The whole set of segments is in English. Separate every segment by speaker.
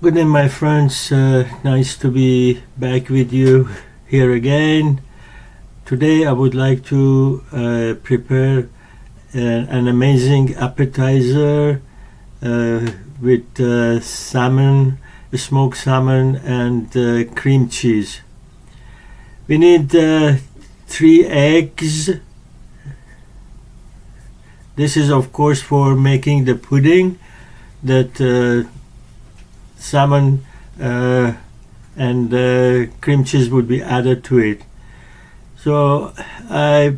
Speaker 1: Good day, my friends. Nice to be back with you here again. Today I would like to prepare an amazing appetizer with salmon, smoked salmon and cream cheese. We need 3 eggs. This is of course for making the pudding that salmon and cream cheese would be added to it. So I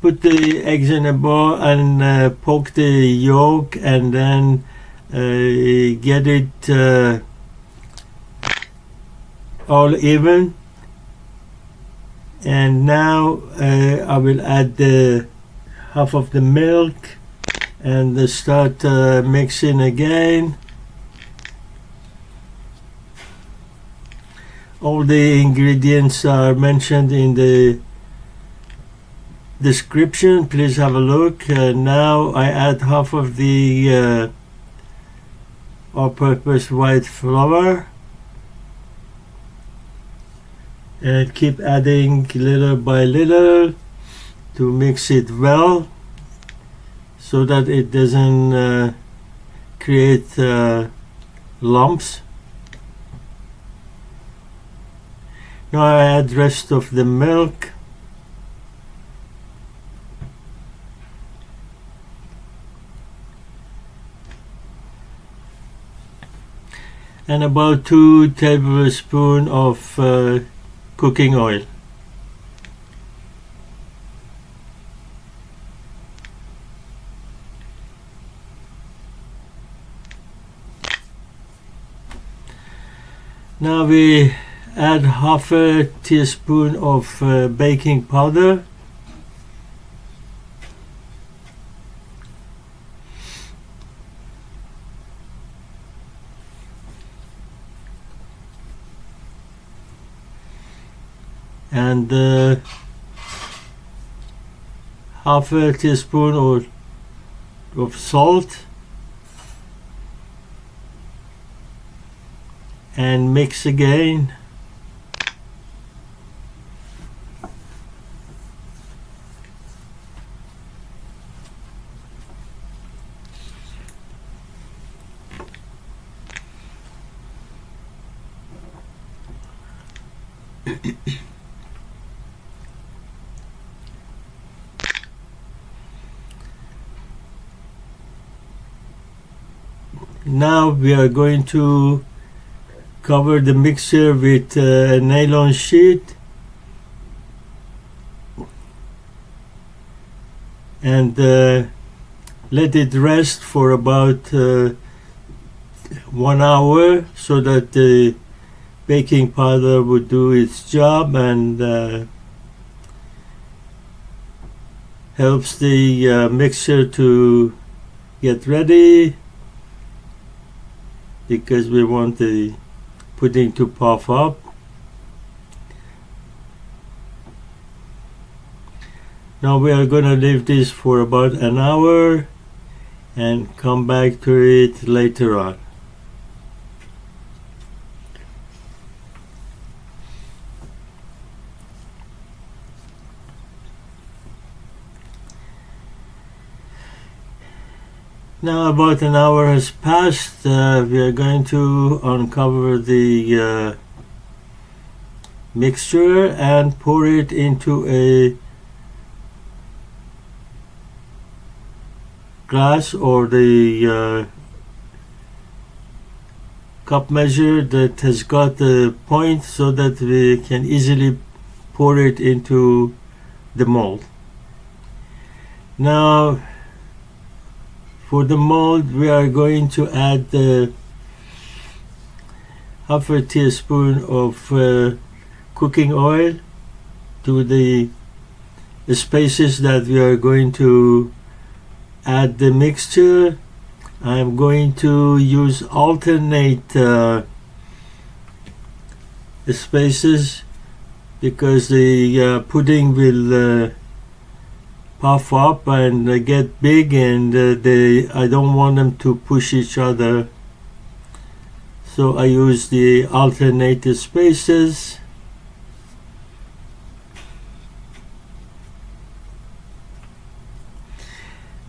Speaker 1: put the eggs in a bowl and poke the yolk and then get it all even. And now I will add the half of the milk and start mixing again. All the ingredients are mentioned in the description. Please have a look. Now I add half of the all-purpose white flour and keep adding little by little to mix it well so that it doesn't create lumps. Now I add rest of the milk and about 2 tablespoons of cooking oil. Now we add half a teaspoon of baking powder, and half a teaspoon of salt, and mix again. Now we are going to cover the mixture with a nylon sheet and let it rest for about 1 hour so that the baking powder would do its job and helps the mixture to get ready, because we want the pudding to puff up. Now we are going to leave this for about an hour and come back to it later on. Now about an hour has passed. We are going to uncover the mixture and pour it into a glass or the cup measure that has got a point so that we can easily pour it into the mold. Now for the mold we are going to add half a teaspoon of cooking oil to the spaces that we are going to add the mixture. I'm going to use alternate spaces because the pudding will puff up and get big, and I don't want them to push each other. So I use the alternative spaces.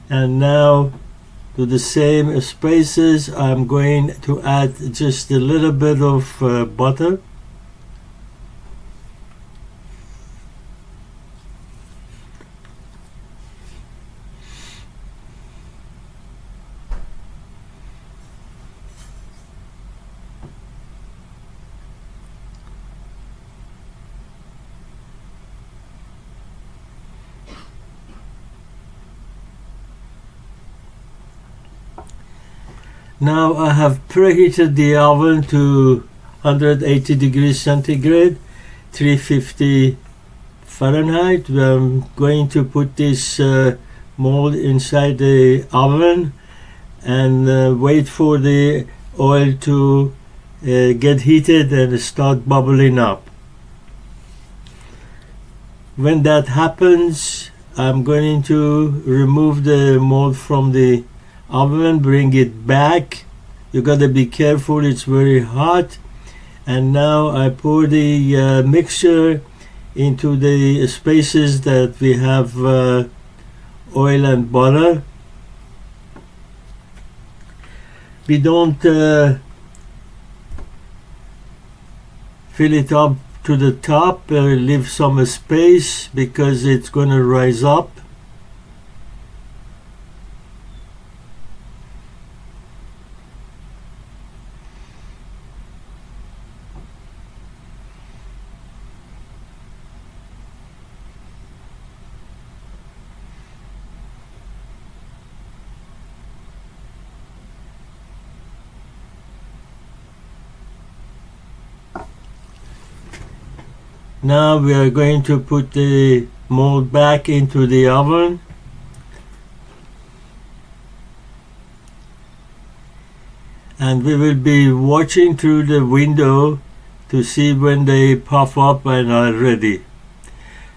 Speaker 1: And now to the same spaces I'm going to add just a little bit of butter. Now I have preheated the oven to 180 degrees centigrade, 350 Fahrenheit. I'm going to put this mold inside the oven and wait for the oil to get heated and start bubbling up. When that happens, I'm going to remove the mold from the oven, bring it back. You gotta be careful, it's very hot. And now I pour the mixture into the spaces that we have oil and butter. We don't fill it up to the top, leave some space because it's gonna rise up. Now we are going to put the mold back into the oven. And we will be watching through the window to see when they puff up and are ready.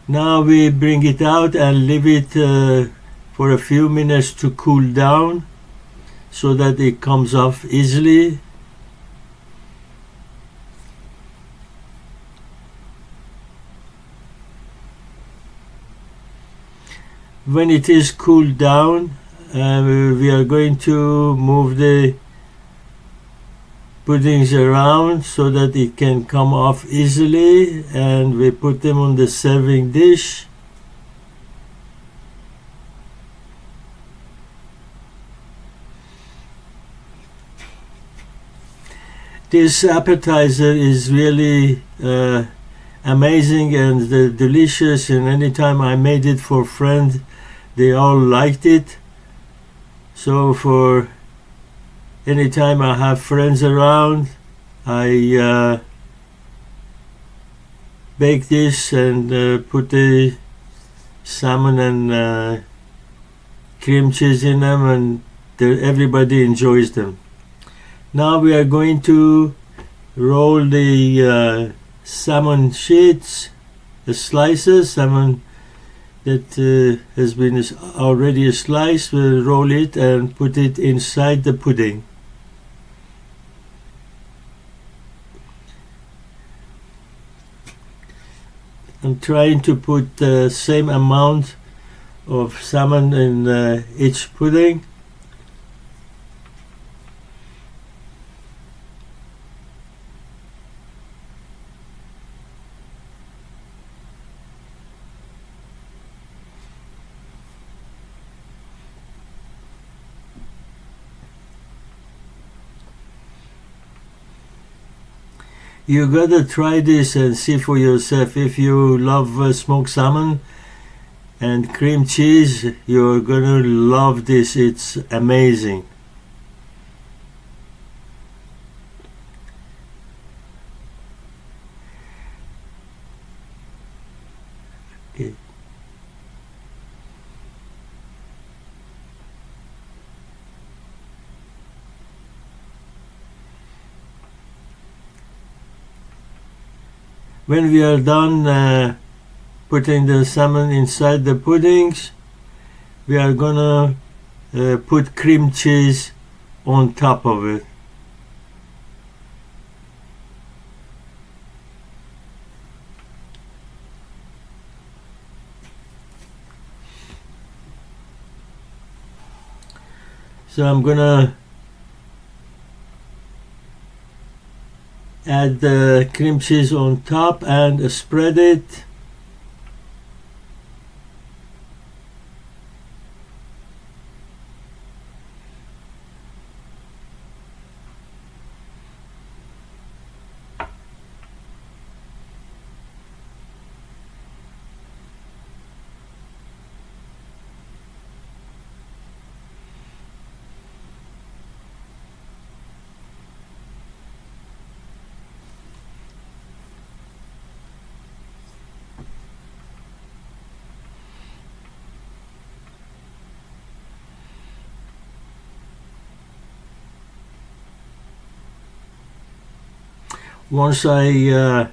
Speaker 1: Now we bring it out and leave it for a few minutes to cool down so that it comes off easily. When it is cooled down, we are going to move the puddings around so that it can come off easily, and we put them on the serving dish. This appetizer is really amazing and delicious, and anytime I made it for friends, they all liked it. So for anytime I have friends around, I bake this and put the salmon and cream cheese in them, and everybody enjoys them. Now we are going to roll the salmon sheets, the slices, salmon that has been already sliced. We'll roll it and put it inside the pudding. I'm trying to put the same amount of salmon in each pudding. You gotta try this and see for yourself. If you love smoked salmon and cream cheese, you're gonna love this. It's amazing. Okay. When we are done putting the salmon inside the puddings, we are gonna put cream cheese on top of it. So I'm gonna add the cream cheese on top and spread it. Once I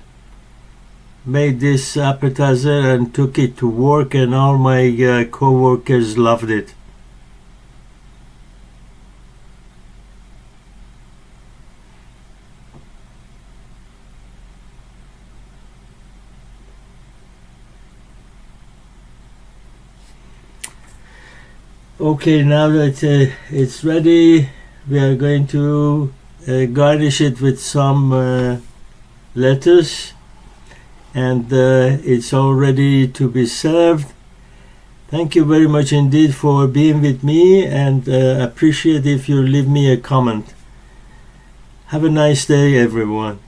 Speaker 1: made this appetizer and took it to work, and all my co-workers loved it. Okay, now that it's ready, we are going to garnish it with some lettuce, and it's all ready to be served. Thank you very much indeed for being with me, and appreciate if you leave me a comment. Have a nice day, everyone.